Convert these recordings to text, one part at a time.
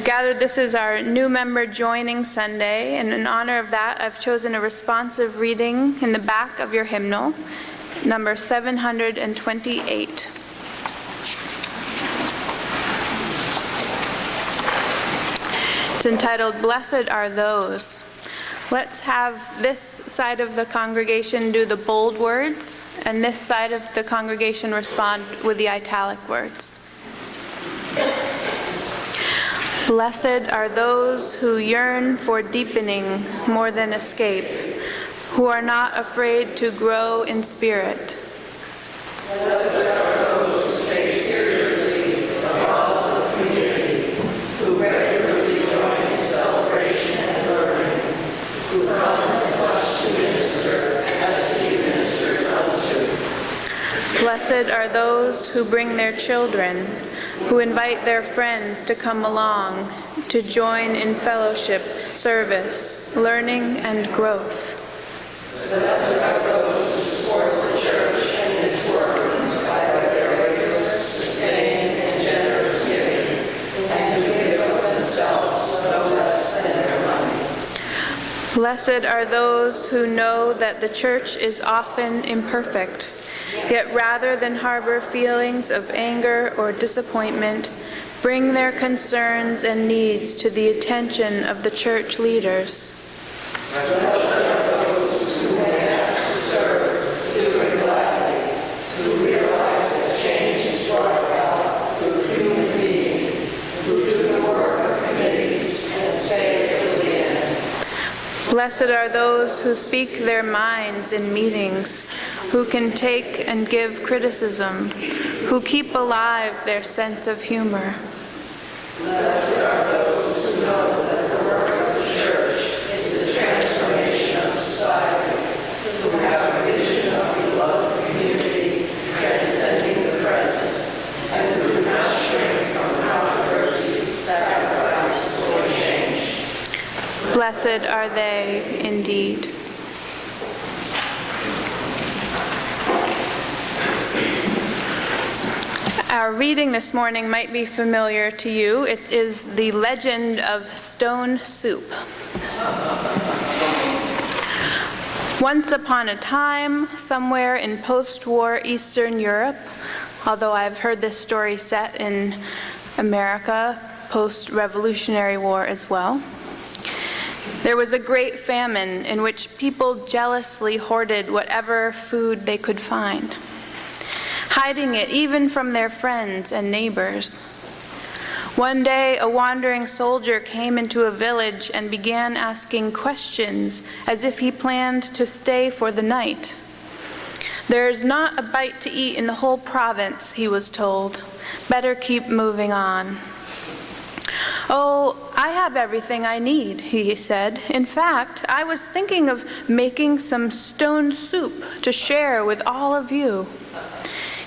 Gathered, this is our new member joining Sunday, and in honor of that, I've chosen a responsive reading in the back of your hymnal, number 728. It's entitled, "Blessed Are Those." Let's have this side of the congregation do the bold words, and this side of the congregation respond with the italic words. Blessed are those who yearn for deepening more than escape, who are not afraid to grow in spirit. Blessed are those who take seriously the cause of community, who regularly join in celebration and learning, who come as much to minister as to be ministered unto. Blessed are those who bring their children, who invite their friends to come along, to join in fellowship, service, learning, and growth. Blessed are those who support the church and its work by their regular, sustained, and generous giving, and who give of themselves no less than their money. Blessed are those who know that the church is often imperfect, yet rather than harbor feelings of anger or disappointment, bring their concerns and needs to the attention of the church leaders. Blessed are those who may ask to serve, doing gladly, who realize that change is brought about through human being, who do the work of committees and stay till the end. Blessed are those who speak their minds in meetings, who can take and give criticism, who keep alive their sense of humor. Blessed are those who know that the work of the church is the transformation of society, who have a vision of beloved community transcending the present, and who do not shrink from controversy, sacrifice, or change. Blessed are they indeed. Our reading this morning might be familiar to you. It is the legend of Stone Soup. Once upon a time, somewhere in post-war Eastern Europe, although I've heard this story set in America, post-Revolutionary War as well, there was a great famine in which people jealously hoarded whatever food they could find, hiding it even from their friends and neighbors. One day, a wandering soldier came into a village and began asking questions as if he planned to stay for the night. "There's not a bite to eat in the whole province," he was told. "Better keep moving on." "Oh, I have everything I need," he said. "In fact, I was thinking of making some stone soup to share with all of you."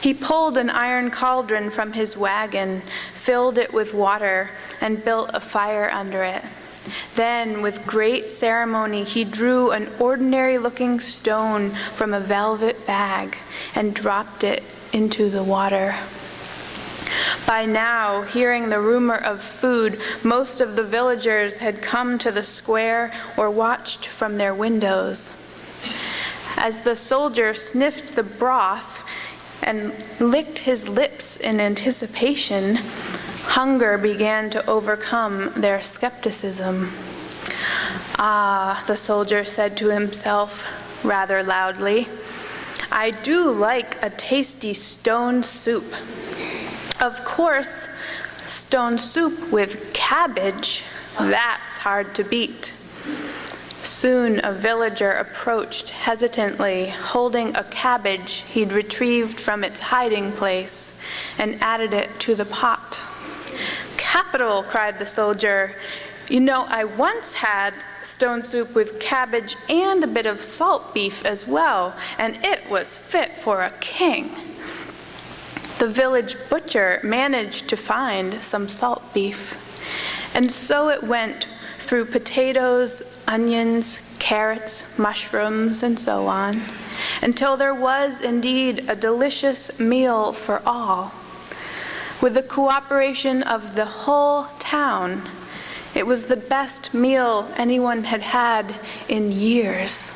He pulled an iron cauldron from his wagon, filled it with water, and built a fire under it. Then, with great ceremony, he drew an ordinary-looking stone from a velvet bag and dropped it into the water. By now, hearing the rumor of food, most of the villagers had come to the square or watched from their windows. As the soldier sniffed the broth and licked his lips in anticipation, hunger began to overcome their skepticism. "Ah," the soldier said to himself rather loudly, "I do like a tasty stone soup. Of course, stone soup with cabbage, that's hard to beat." Soon a villager approached hesitantly, holding a cabbage he'd retrieved from its hiding place, and added it to the pot. "Capital," cried the soldier. "You know, I once had stone soup with cabbage and a bit of salt beef as well, and it was fit for a king." The village butcher managed to find some salt beef, and so it went through potatoes, onions, carrots, mushrooms, and so on, until there was indeed a delicious meal for all. With the cooperation of the whole town, it was the best meal anyone had had in years.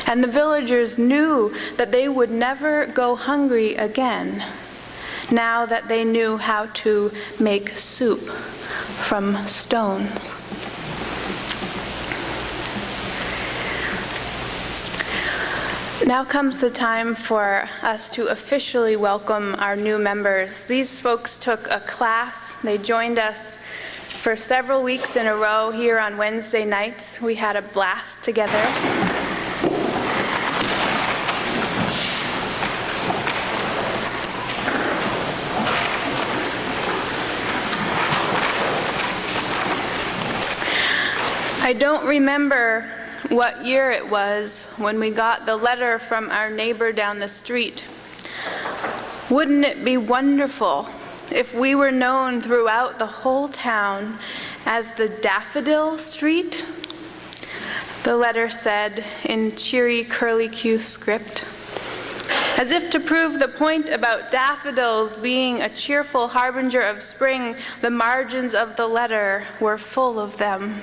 And the villagers knew that they would never go hungry again, now that they knew how to make soup from stones. Now comes the time for us to officially welcome our new members. These folks took a class. They joined us for several weeks in a row here on Wednesday nights. We had a blast together. I don't remember what year it was when we got the letter from our neighbor down the street. Wouldn't it be wonderful if we were known throughout the whole town as the Daffodil Street? The letter said in cheery curlicue script. As if to prove the point about daffodils being a cheerful harbinger of spring, the margins of the letter were full of them.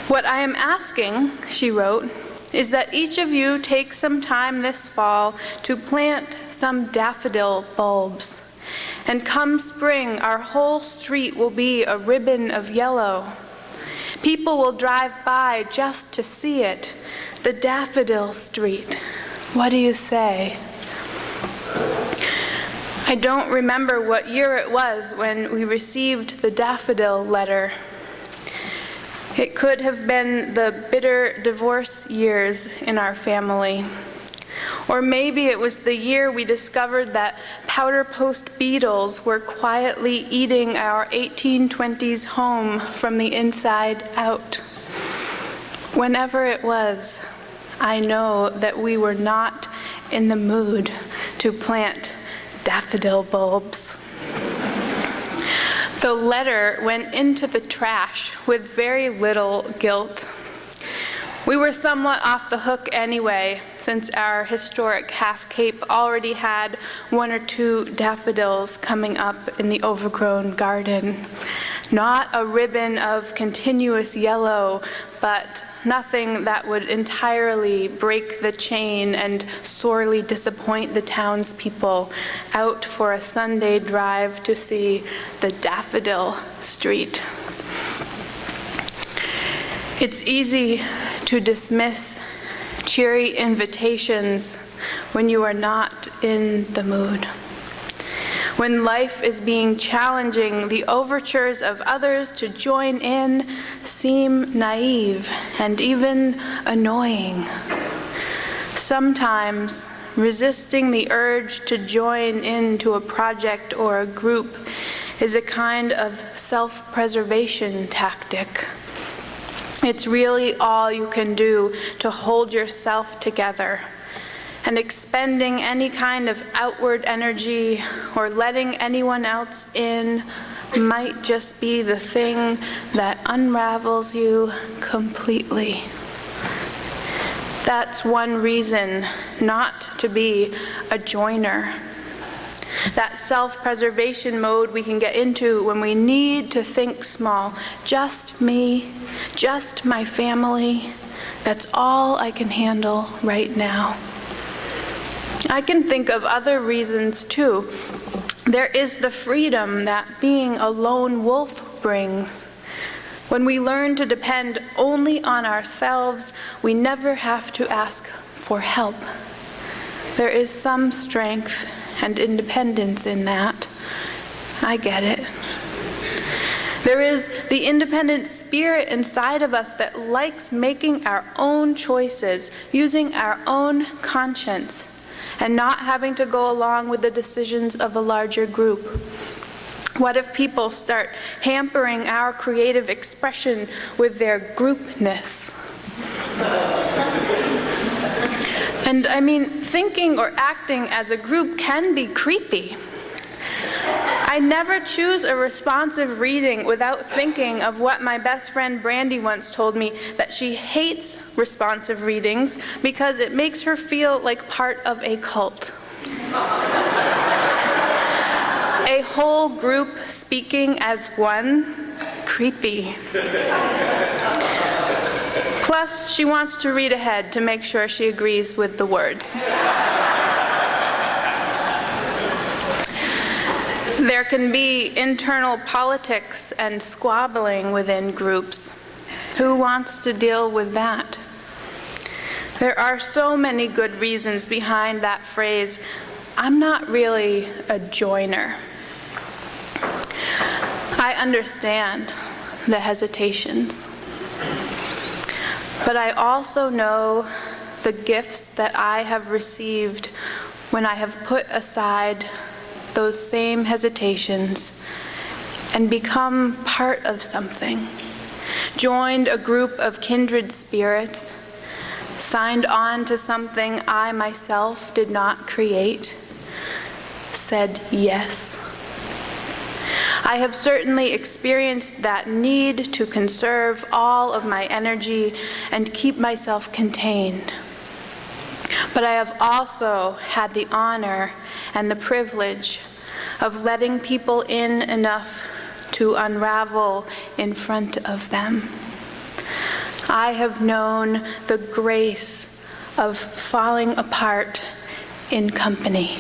What I am asking, she wrote, is that each of you take some time this fall to plant some daffodil bulbs. And come spring, our whole street will be a ribbon of yellow. People will drive by just to see it, the Daffodil Street. What do you say? I don't remember what year it was when we received the daffodil letter. It could have been the bitter divorce years in our family. Or maybe it was the year we discovered that powder post beetles were quietly eating our 1820s home from the inside out. Whenever it was, I know that we were not in the mood to plant daffodil bulbs. The letter went into the trash with very little guilt. We were somewhat off the hook anyway, since our historic half-cape already had 1 or 2 daffodils coming up in the overgrown garden. Not a ribbon of continuous yellow, but nothing that would entirely break the chain and sorely disappoint the townspeople out for a Sunday drive to see the Daffodil Street. It's easy to dismiss cheery invitations when you are not in the mood. When life is being challenging, the overtures of others to join in seem naive and even annoying. Sometimes, resisting the urge to join into a project or a group is a kind of self-preservation tactic. It's really all you can do to hold yourself together. And expending any kind of outward energy or letting anyone else in might just be the thing that unravels you completely. That's one reason not to be a joiner. That self-preservation mode we can get into when we need to think small. Just me, just my family. That's all I can handle right now. I can think of other reasons too. There is the freedom that being a lone wolf brings. When we learn to depend only on ourselves, we never have to ask for help. There is some strength and independence in that. I get it. There is the independent spirit inside of us that likes making our own choices, using our own conscience, and not having to go along with the decisions of a larger group. What if people start hampering our creative expression with their groupness? And I mean, thinking or acting as a group can be creepy. I never choose a responsive reading without thinking of what my best friend Brandy once told me, that she hates responsive readings because it makes her feel like part of a cult. A whole group speaking as one? Creepy. Plus, she wants to read ahead to make sure she agrees with the words. There can be internal politics and squabbling within groups. Who wants to deal with that? There are so many good reasons behind that phrase, "I'm not really a joiner." I understand the hesitations, but I also know the gifts that I have received when I have put aside those same hesitations and become part of something, joined a group of kindred spirits, signed on to something I myself did not create, said yes. I have certainly experienced that need to conserve all of my energy and keep myself contained. But I have also had the honor and the privilege of letting people in enough to unravel in front of them. I have known the grace of falling apart in company.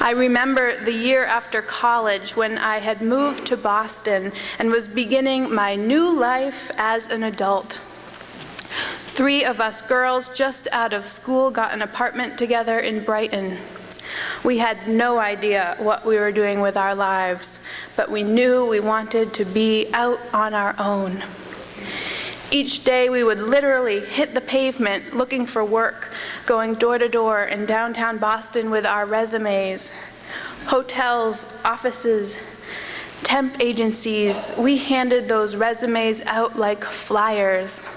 I remember the year after college when I had moved to Boston and was beginning my new life as an adult. 3 of us girls just out of school got an apartment together in Brighton. We had no idea what we were doing with our lives, but we knew we wanted to be out on our own. Each day we would literally hit the pavement looking for work, going door to door in downtown Boston with our resumes. Hotels, offices, temp agencies, we handed those resumes out like flyers.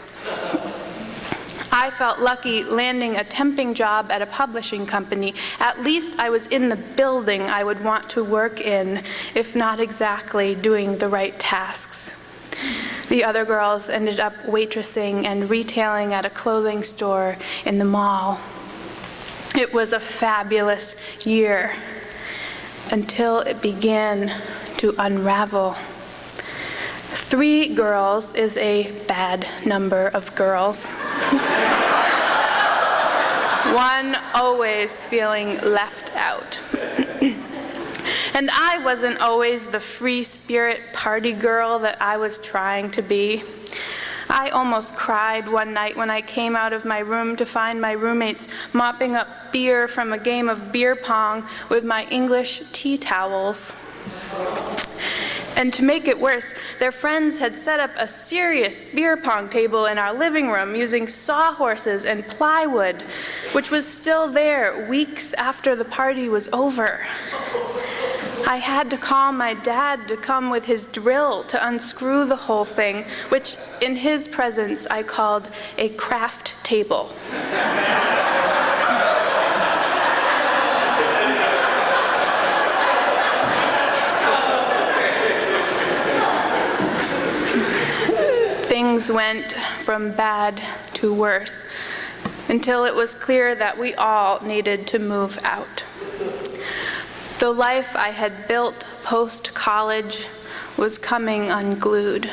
I felt lucky landing a temping job at a publishing company. At least I was in the building I would want to work in, if not exactly doing the right tasks. The other girls ended up waitressing and retailing at a clothing store in the mall. It was a fabulous year until it began to unravel. 3 girls is a bad number of girls. One always feeling left out. And I wasn't always the free spirit party girl that I was trying to be. I almost cried one night when I came out of my room to find my roommates mopping up beer from a game of beer pong with my English tea towels. And to make it worse, their friends had set up a serious beer pong table in our living room using sawhorses and plywood, which was still there weeks after the party was over. I had to call my dad to come with his drill to unscrew the whole thing, which in his presence I called a craft table. Things went from bad to worse until it was clear that we all needed to move out. The life I had built post-college was coming unglued.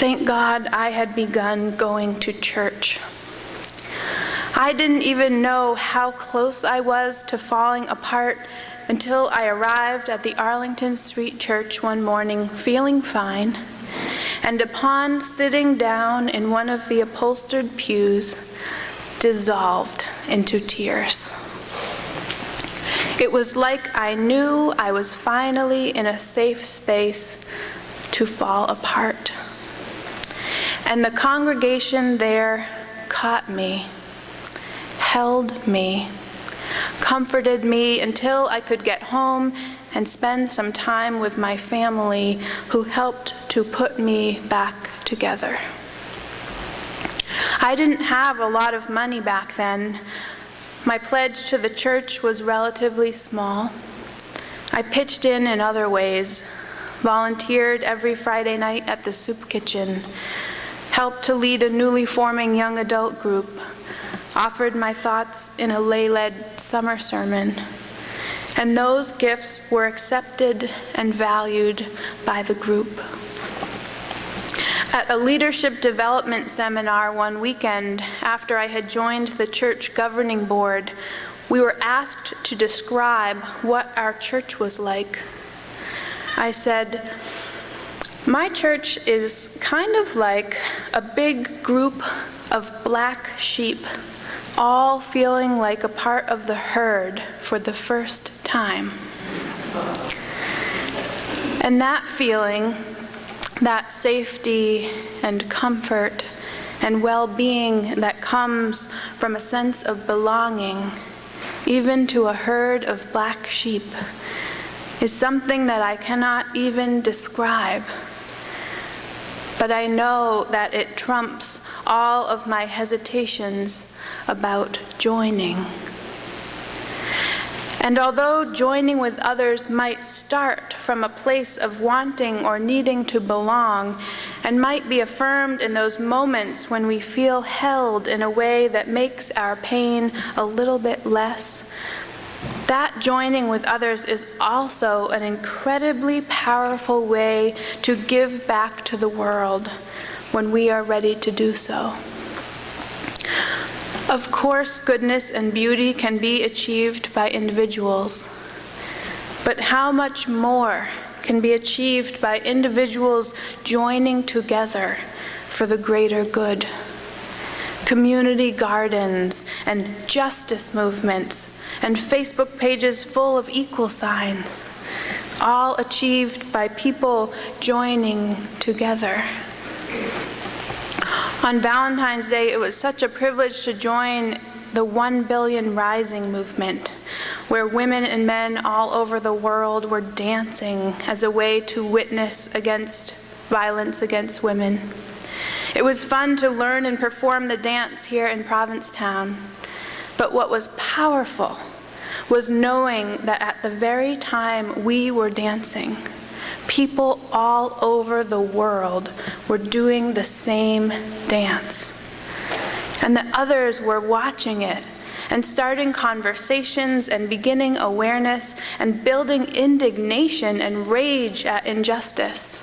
Thank God I had begun going to church. I didn't even know how close I was to falling apart until I arrived at the Arlington Street Church one morning feeling fine, and upon sitting down in one of the upholstered pews, dissolved into tears. It was like I knew I was finally in a safe space to fall apart. And the congregation there caught me, held me, comforted me until I could get home and spend some time with my family who helped to put me back together. I didn't have a lot of money back then. My pledge to the church was relatively small. I pitched in other ways, volunteered every Friday night at the soup kitchen, helped to lead a newly forming young adult group, offered my thoughts in a lay-led summer sermon, And those gifts were accepted and valued by the group. At a leadership development seminar one weekend, after I had joined the church governing board, we were asked to describe what our church was like. I said, "My church is kind of like a big group of black sheep, all feeling like a part of the herd for the first time." And that feeling, that safety and comfort and well-being that comes from a sense of belonging, even to a herd of black sheep, is something that I cannot even describe. But I know that it trumps all of my hesitations about joining. And although joining with others might start from a place of wanting or needing to belong, and might be affirmed in those moments when we feel held in a way that makes our pain a little bit less, that joining with others is also an incredibly powerful way to give back to the world when we are ready to do so. Of course, goodness and beauty can be achieved by individuals, but how much more can be achieved by individuals joining together for the greater good? Community gardens and justice movements and Facebook pages full of equal signs, all achieved by people joining together. On Valentine's Day, it was such a privilege to join the 1 Billion Rising movement, where women and men all over the world were dancing as a way to witness against violence against women. It was fun to learn and perform the dance here in Provincetown, but what was powerful was knowing that at the very time we were dancing, people all over the world were doing the same dance. And that others were watching it and starting conversations and beginning awareness and building indignation and rage at injustice.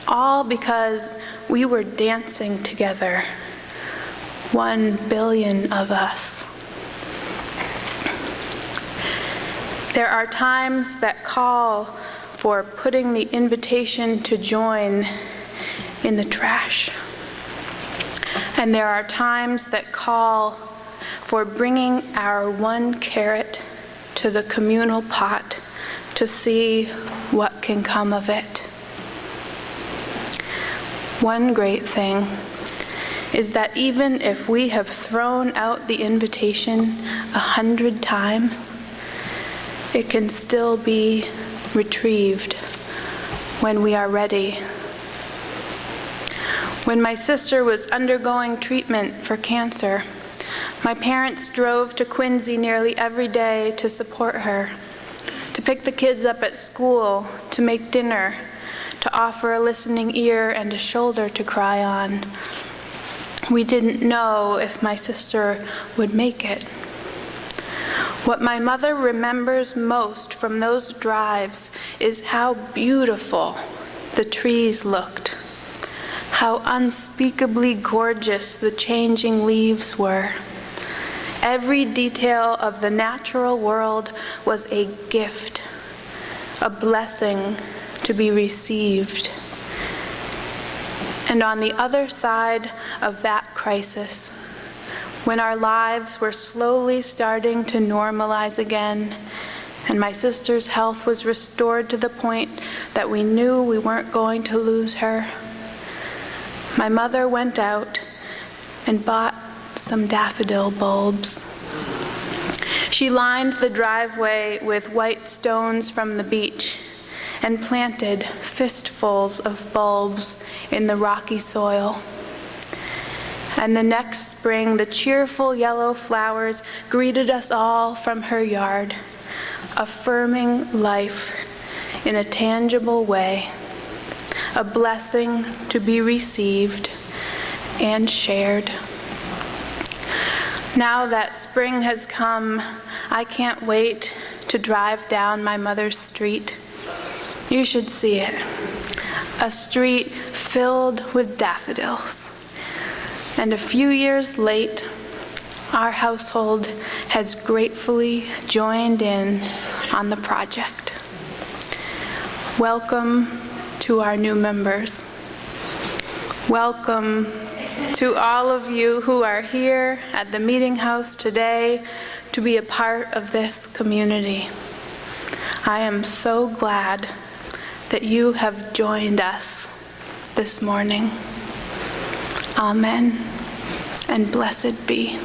All because we were dancing together, 1 billion of us. There are times that call for putting the invitation to join in the trash. And there are times that call for bringing our 1 carrot to the communal pot to see what can come of it. One great thing is that even if we have thrown out the invitation 100 times, it can still be retrieved when we are ready. When my sister was undergoing treatment for cancer, my parents drove to Quincy nearly every day to support her, to pick the kids up at school, to make dinner, to offer a listening ear and a shoulder to cry on. We didn't know if my sister would make it. What my mother remembers most from those drives is how beautiful the trees looked, how unspeakably gorgeous the changing leaves were. Every detail of the natural world was a gift, a blessing to be received. And on the other side of that crisis, when our lives were slowly starting to normalize again, and my sister's health was restored to the point that we knew we weren't going to lose her, my mother went out and bought some daffodil bulbs. She lined the driveway with white stones from the beach and planted fistfuls of bulbs in the rocky soil. And the next spring, the cheerful yellow flowers greeted us all from her yard, affirming life in a tangible way, a blessing to be received and shared. Now that spring has come, I can't wait to drive down my mother's street. You should see it. A street filled with daffodils. And a few years late, our household has gratefully joined in on the project. Welcome to our new members. Welcome to all of you who are here at the Meeting House today to be a part of this community. I am so glad that you have joined us this morning. Amen, and blessed be.